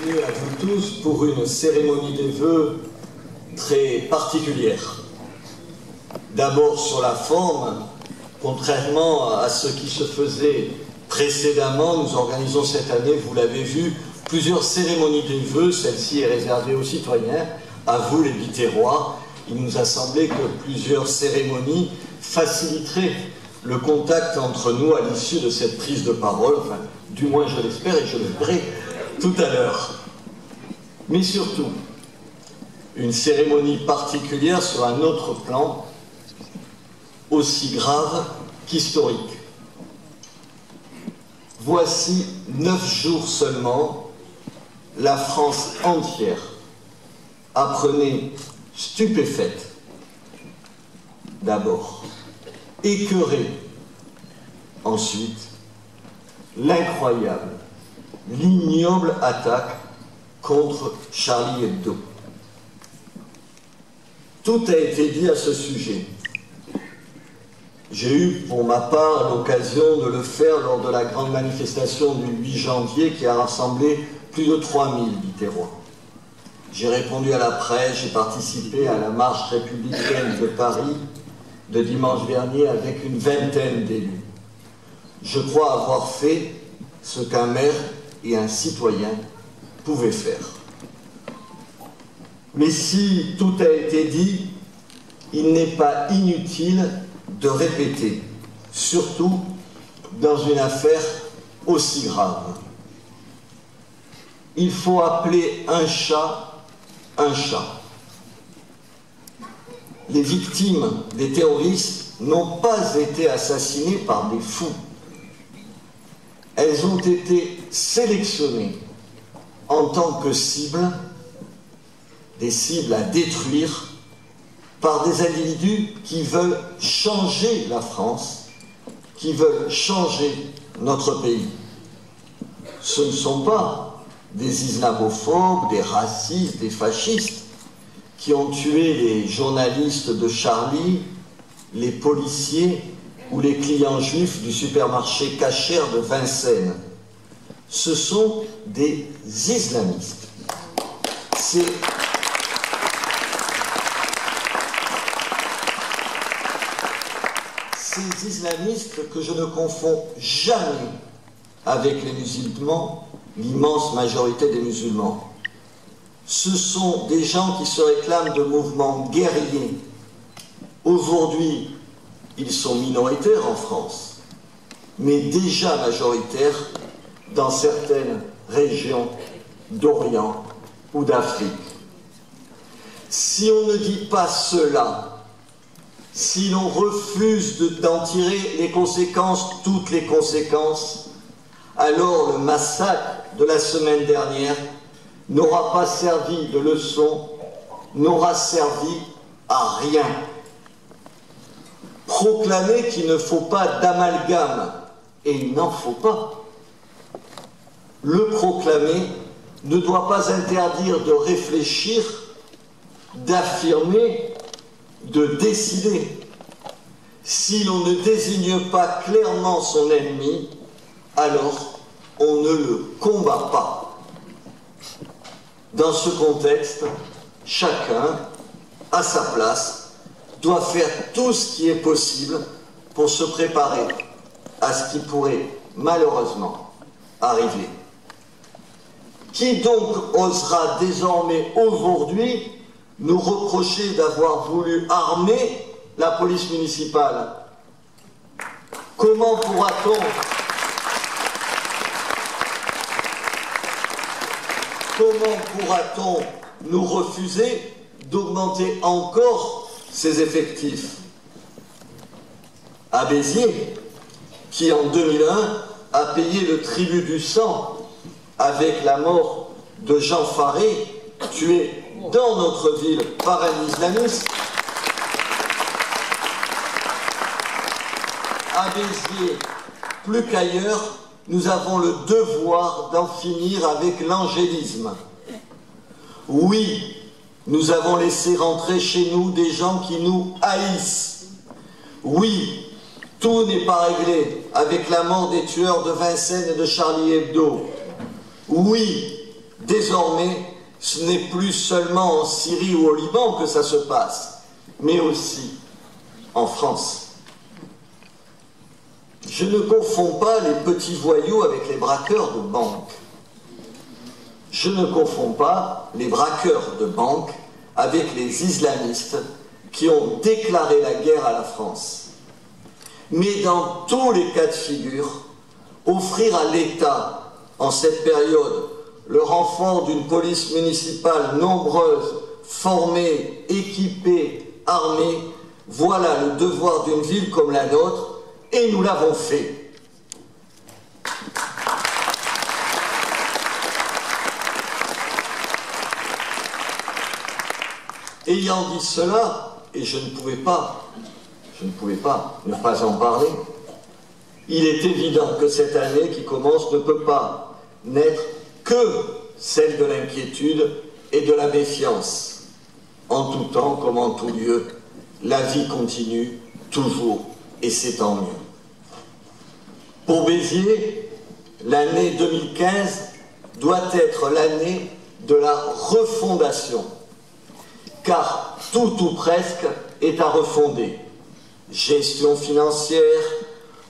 bienvenue à vous tous pour une cérémonie des vœux très particulière. D'abord sur la forme, contrairement à ce qui se faisait précédemment, nous organisons cette année, vous l'avez vu, plusieurs cérémonies des vœux. Celle-ci est réservée aux citoyens, à vous les Biterrois. Il nous a semblé que plusieurs cérémonies faciliteraient le contact entre nous à l'issue de cette prise de parole, enfin, du moins je l'espère et je le verrai tout à l'heure. Mais surtout, une cérémonie particulière sur un autre plan, aussi grave qu'historique. Voici 9 jours seulement, la France entière apprenait stupéfaite, d'abord, écœurée, ensuite, l'incroyable, l'ignoble attaque contre Charlie Hebdo. Tout a été dit à ce sujet. J'ai eu pour ma part l'occasion de le faire lors de la grande manifestation du 8 janvier qui a rassemblé plus de 3000 Biterrois. J'ai répondu à la presse, j'ai participé à la marche républicaine de Paris de dimanche dernier avec une vingtaine d'élus. Je crois avoir fait ce qu'un maire et un citoyen pouvaient faire. Mais si tout a été dit, il n'est pas inutile de répéter, surtout dans une affaire aussi grave. Il faut appeler un chat un chat. Les victimes des terroristes n'ont pas été assassinées par des fous. Elles ont été sélectionnées en tant que cibles, des cibles à détruire, par des individus qui veulent changer la France, qui veulent changer notre pays. Ce ne sont pas des islamophobes, des racistes, des fascistes qui ont tué les journalistes de Charlie, les policiers ou les clients juifs du supermarché Kasher de Vincennes. Ce sont des islamistes. C'est ces islamistes que je ne confonds jamais avec les musulmans, l'immense majorité des musulmans. Ce sont des gens qui se réclament de mouvements guerriers. Aujourd'hui, ils sont minoritaires en France, mais déjà majoritaires dans certaines régions d'Orient ou d'Afrique. Si on ne dit pas cela, si l'on refuse d'en tirer les conséquences, toutes les conséquences, alors le massacre de la semaine dernière n'aura pas servi de leçon, n'aura servi à rien. Proclamer qu'il ne faut pas d'amalgame, et il n'en faut pas. Le proclamer ne doit pas interdire de réfléchir, d'affirmer, de décider. Si l'on ne désigne pas clairement son ennemi, alors on ne le combat pas. Dans ce contexte, chacun, à sa place, doit faire tout ce qui est possible pour se préparer à ce qui pourrait malheureusement arriver. Qui donc osera désormais aujourd'hui nous reprocher d'avoir voulu armer la police municipale? Comment pourra-t-on nous refuser d'augmenter encore ces effectifs? À Béziers, qui en 2001 a payé le tribut du sang avec la mort de Jean Faré, tué dans notre ville par un islamiste. À Béziers, plus qu'ailleurs, nous avons le devoir d'en finir avec l'angélisme. Oui, nous avons laissé rentrer chez nous des gens qui nous haïssent. Oui, tout n'est pas réglé avec la mort des tueurs de Vincennes et de Charlie Hebdo. Oui, Désormais, ce n'est plus seulement en Syrie ou au Liban que ça se passe, mais aussi en France. Je ne confonds pas les petits voyous avec les braqueurs de banque. Je ne confonds pas les braqueurs de banque avec les islamistes qui ont déclaré la guerre à la France. Mais dans tous les cas de figure, offrir à l'État, en cette période, le renfort d'une police municipale nombreuse, formée, équipée, armée, voilà le devoir d'une ville comme la nôtre, et nous l'avons fait. Ayant dit cela, et je ne pouvais pas ne pas en parler, il est évident que cette année qui commence ne peut pas n'être que celle de l'inquiétude et de la méfiance. En tout temps comme en tout lieu, la vie continue toujours, et c'est tant mieux. Pour Béziers, l'année 2015 doit être l'année de la refondation, car tout ou presque est à refonder. Gestion financière,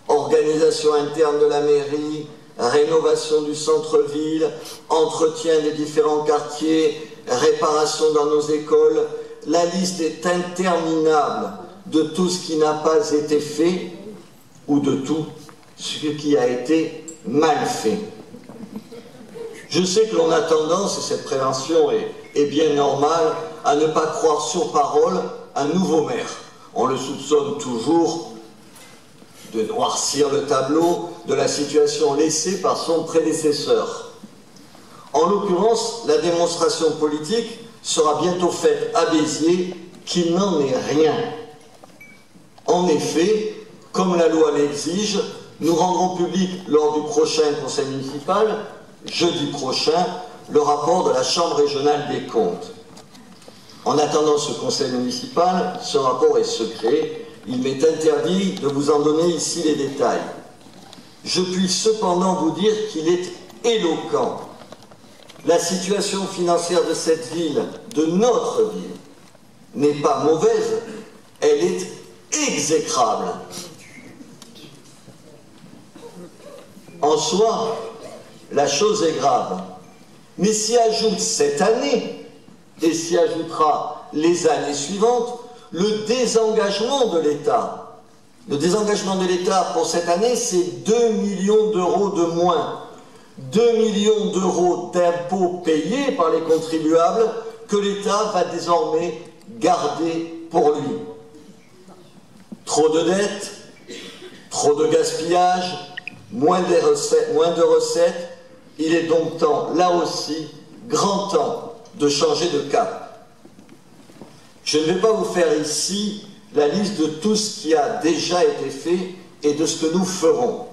organisation interne de la mairie, rénovation du centre-ville, entretien des différents quartiers, réparation dans nos écoles. La liste est interminable de tout ce qui n'a pas été fait ou de tout ce qui a été mal fait. Je sais que l'on a tendance, et cette prévention est bien normale, à ne pas croire sur parole un nouveau maire. On le soupçonne toujours de noircir le tableau de la situation laissée par son prédécesseur. En l'occurrence, la démonstration politique sera bientôt faite à Béziers qu'il n'en est rien. En effet, comme la loi l'exige, nous rendrons public lors du prochain conseil municipal, jeudi prochain, le rapport de la Chambre régionale des comptes. En attendant ce conseil municipal, ce rapport est secret. Il m'est interdit de vous en donner ici les détails. Je puis cependant vous dire qu'il est éloquent. La situation financière de cette ville, de notre ville, n'est pas mauvaise, elle est exécrable. En soi, la chose est grave. Mais s'y ajoute cette année, et s'y ajoutera les années suivantes, le désengagement de l'État. Le désengagement de l'État pour cette année, c'est 2 millions d'euros de moins. 2 millions d'euros d'impôts payés par les contribuables que l'État va désormais garder pour lui. Trop de dettes, trop de gaspillage, moins de recettes. Il est donc temps, là aussi, grand temps, de changer de cap. Je ne vais pas vous faire ici la liste de tout ce qui a déjà été fait et de ce que nous ferons.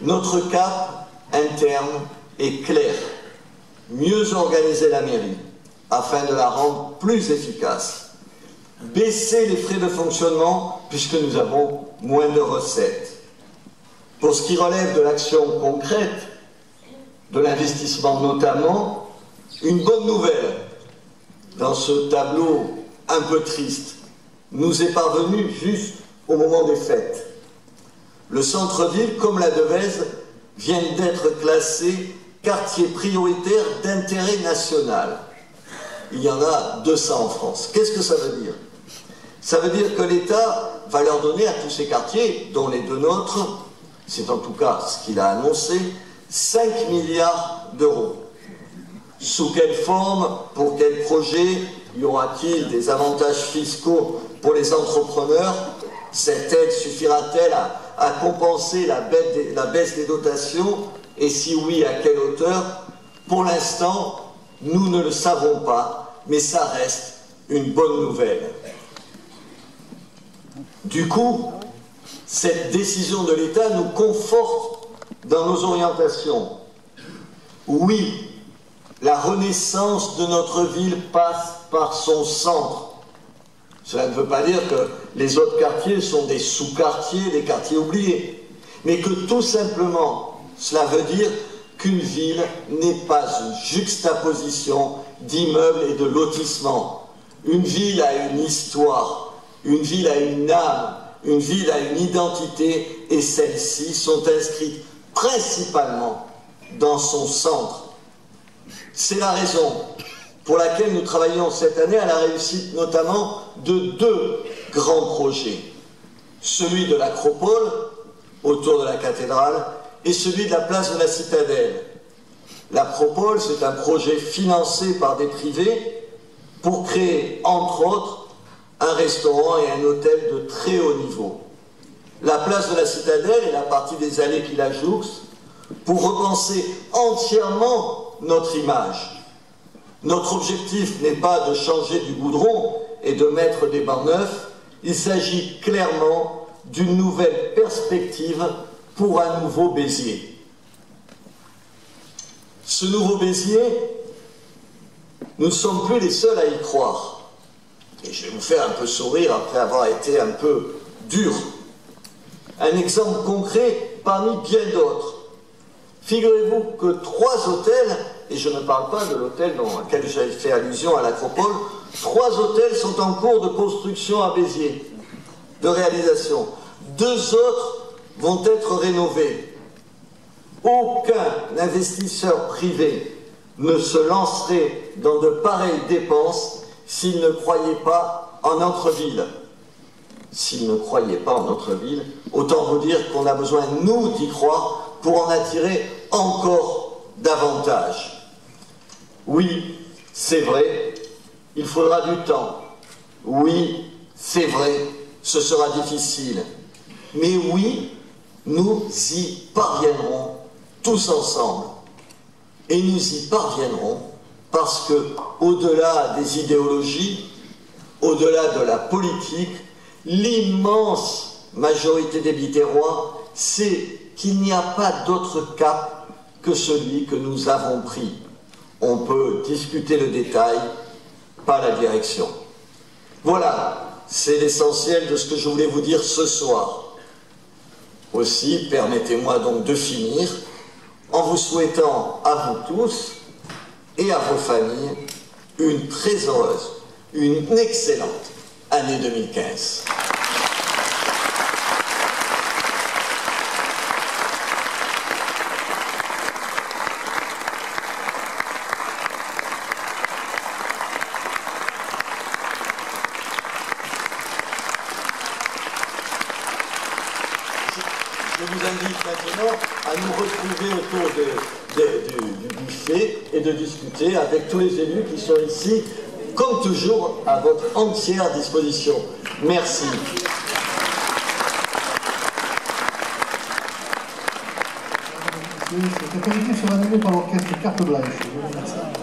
Notre cap interne est clair. Mieux organiser la mairie afin de la rendre plus efficace. Baisser les frais de fonctionnement puisque nous avons moins de recettes. Pour ce qui relève de l'action concrète, de l'investissement notamment, une bonne nouvelle dans ce tableau un peu triste nous est parvenue juste au moment des fêtes. Le centre-ville, comme la Devèze, vient d'être classé quartier prioritaire d'intérêt national. Il y en a 200 en France. Qu'est-ce que ça veut dire? Ça veut dire que l'État va leur donner à tous ces quartiers, dont les deux nôtres, c'est en tout cas ce qu'il a annoncé, 5 milliards d'euros. Sous quelle forme, pour quel projet, y aura-t-il des avantages fiscaux pour les entrepreneurs? Cette aide suffira-t-elle à compenser la baisse des dotations? Et si oui, à quelle hauteur? Pour l'instant, nous ne le savons pas, mais ça reste une bonne nouvelle. Du coup, cette décision de l'État nous conforte dans nos orientations. Oui, la renaissance de notre ville passe par son centre. Cela ne veut pas dire que les autres quartiers sont des sous-quartiers, des quartiers oubliés, mais que tout simplement, cela veut dire qu'une ville n'est pas une juxtaposition d'immeubles et de lotissements. Une ville a une histoire, une ville a une âme, une ville a une identité, et celles-ci sont inscrites principalement dans son centre. C'est la raison pour laquelle nous travaillons cette année à la réussite notamment de 2 grands projets. Celui de l'Acropole, autour de la cathédrale, et celui de la place de la Citadelle. L'Acropole, c'est un projet financé par des privés pour créer, entre autres, un restaurant et un hôtel de très haut niveau. La place de la Citadelle et la partie des allées qui la jouxtent pour repenser entièrement notre image. Notre objectif n'est pas de changer du goudron et de mettre des bancs neufs, il s'agit clairement d'une nouvelle perspective pour un nouveau Béziers. Ce nouveau Béziers, nous ne sommes plus les seuls à y croire. Et je vais vous faire un peu sourire après avoir été un peu dur. Un exemple concret parmi bien d'autres. Figurez-vous que 3 hôtels, et je ne parle pas de l'hôtel auquel j'avais fait allusion à l'Acropole, 3 hôtels sont en cours de construction à Béziers, de réalisation. 2 autres vont être rénovés. Aucun investisseur privé ne se lancerait dans de pareilles dépenses s'il ne croyait pas en notre ville. S'il ne croyait pas en notre ville, autant vous dire qu'on a besoin, nous, d'y croire pour en attirer encore davantage. Oui, c'est vrai, il faudra du temps. Oui, c'est vrai, ce sera difficile. Mais oui, nous y parviendrons tous ensemble. Et nous y parviendrons parce que, au-delà des idéologies, au-delà de la politique, l'immense majorité des Biterrois sait qu'il n'y a pas d'autre cap que celui que nous avons pris. On peut discuter le détail, pas la direction. Voilà, c'est l'essentiel de ce que je voulais vous dire ce soir. Aussi, permettez-moi donc de finir en vous souhaitant à vous tous et à vos familles une très heureuse, une excellente année 2015. Je vous invite maintenant à nous retrouver autour du buffet et de discuter avec tous les élus qui sont ici, comme toujours, à votre entière disposition. Merci. Cet après-midi sera donné par l'orchestre Carte Blanche. Je vous remercie.